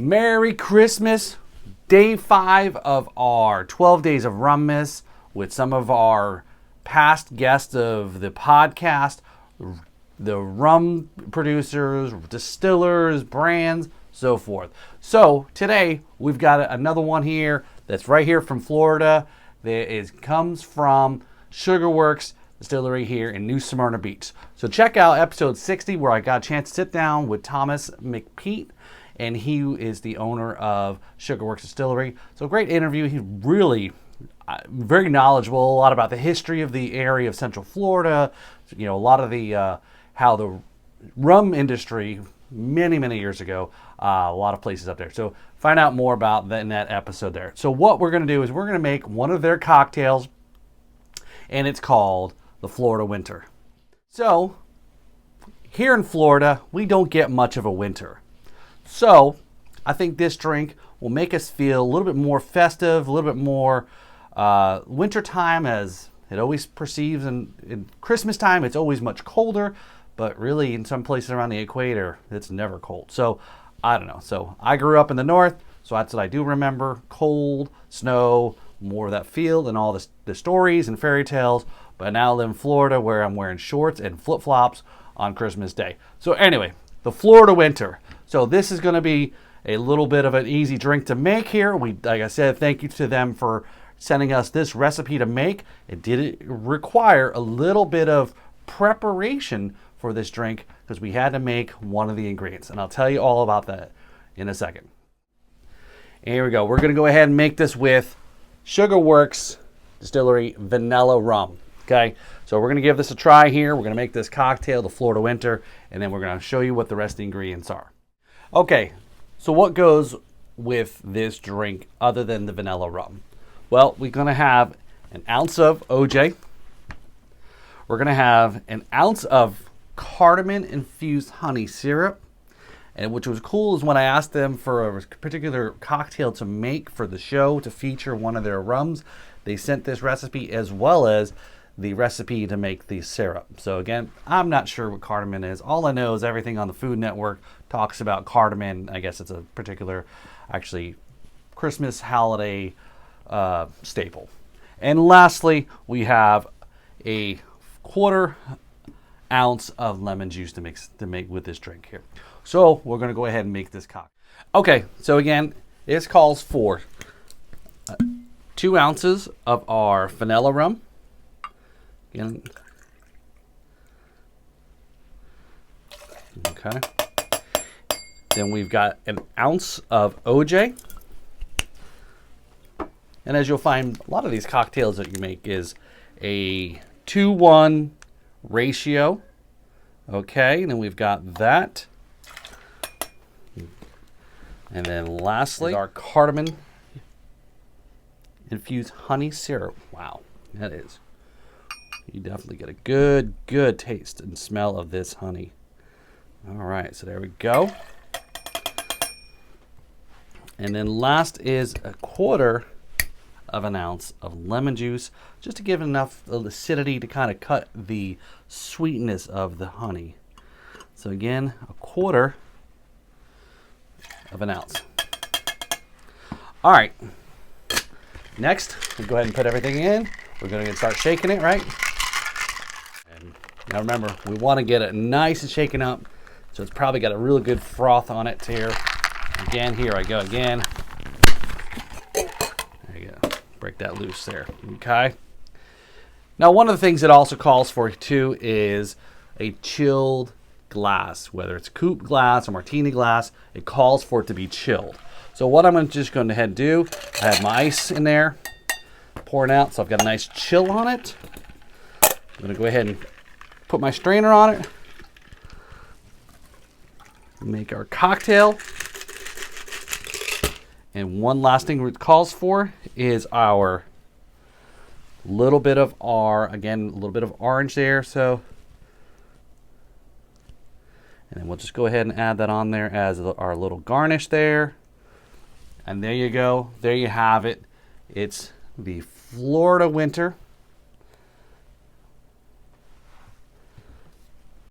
Merry Christmas. Day 5 of our 12 Days of Rummas with some of our past guests of the podcast, the rum producers, distillers, brands, so forth. So today we've got another one here that's right here from Florida. That comes from Sugarworks Distillery here in New Smyrna Beach. So check out episode 60 where I got a chance to sit down with Thomas McPeat, and he is the owner of Sugarworks Distillery. So great interview. He's really very knowledgeable, a lot about the history of the area of Central Florida, a lot of the how the rum industry many years ago, a lot of places up there. So find out more about that in that episode there. So what we're going to do is we're going to make one of their cocktails, and it's called the Florida Winter. So here in Florida, we don't get much of a winter. So I think this drink will make us feel a little bit more festive, a little bit more wintertime, as it always perceives. In Christmas time, it's always much colder, but really in some places around the equator, it's never cold. So I don't know. So I grew up in the north, so that's what I do remember. Cold, snow, more of that feel and all the stories and fairy tales. But now I live in Florida where I'm wearing shorts and flip-flops on Christmas Day. So anyway, the Florida Winter. So this is going to be a little bit of an easy drink to make here. Like I said, thank you to them for sending us this recipe to make. It did require a little bit of preparation for this drink because we had to make one of the ingredients. And I'll tell you all about that in a second. And here we go. We're going to go ahead and make this with Sugarworks Distillery Vanilla Rum. Okay, so we're going to give this a try here. We're going to make this cocktail, the Florida Winter, and then we're going to show you what the rest of the ingredients are. Okay, so what goes with this drink other than the vanilla rum? Well, we're going to have an ounce of OJ. We're going to have an ounce of cardamom-infused honey syrup. And which was cool is when I asked them for a particular cocktail to make for the show to feature one of their rums, they sent this recipe as well as the recipe to make the syrup. So again, I'm not sure what cardamom is. All I know is everything on the Food Network talks about cardamom. I guess it's a particular, actually, Christmas holiday staple. And lastly, we have a 1/4 ounce of lemon juice to make with this drink here. So we're going to go ahead and make this cocktail. Okay, so again, this calls for 2 ounces of our vanilla rum. Again. Okay. Then we've got an ounce of OJ. And as you'll find, a lot of these cocktails that you make is a 2-1 ratio. Okay, and then we've got that. And then lastly, our cardamom infused honey syrup. Wow, that is. You definitely get a good taste and smell of this honey. All right, so there we go. And then last is a 1/4 of an ounce of lemon juice, just to give enough acidity to kind of cut the sweetness of the honey. So again, a 1/4 of an ounce. All right. Next, we go ahead and put everything in. We're going to start shaking it, right? And now remember, we want to get it nice and shaken up. So it's probably got a really good froth on it here. Again, here I go again. There you go. Break that loose there. Okay. Now, one of the things it also calls for too is a chilled glass, whether it's coupe glass or martini glass. It calls for it to be chilled. So what I'm just going to head and do, I have my ice in there pouring out, so I've got a nice chill on it. I'm going to go ahead and put my strainer on it, make our cocktail. And one last thing it calls for is our little bit of again, a little bit of orange there. So, and then we'll just go ahead and add that on there as our little garnish there. And there you go. There you have it. It's the Florida Winter